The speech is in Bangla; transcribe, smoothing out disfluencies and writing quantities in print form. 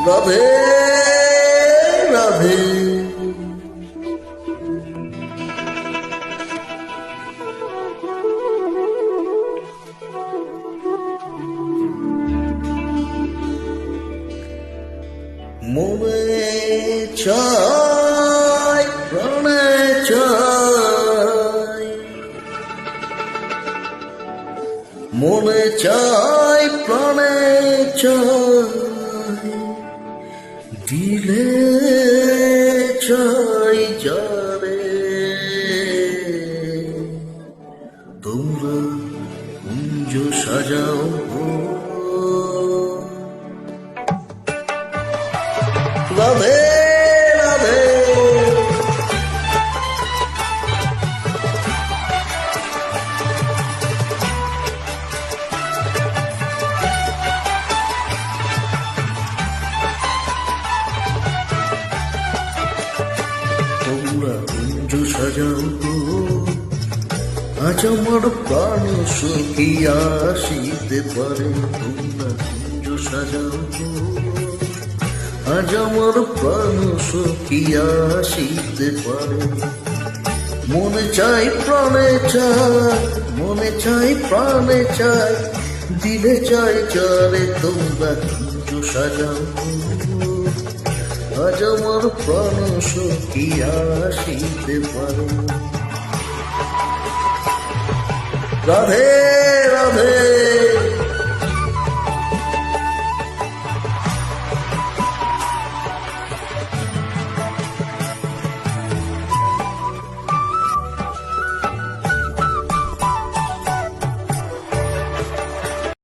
রাধে রাধে। মনে চাই প্রাণে চাই, মনে চাই প্রাণে চাই, দিলে চাই যারে তোমরা কুঞ্জ সাজাও। রাধে রাধে। তোমরা কুঞ্জ সাজাও গো, আজ আমার প্রাণ সখী আসিতে পারে। তোমরা কুঞ্জ সাজাও গো, আজ আমার প্রাণ সখী আসিতে পারে। মনে চাই প্রাণে চাই, মনে চাই প্রাণে চাই, দিলে চাই চারে তোমরা কুঞ্জ সাজাও। আজ আমার প্রাণ সখী আসিতে পারে। রাধে রাধে।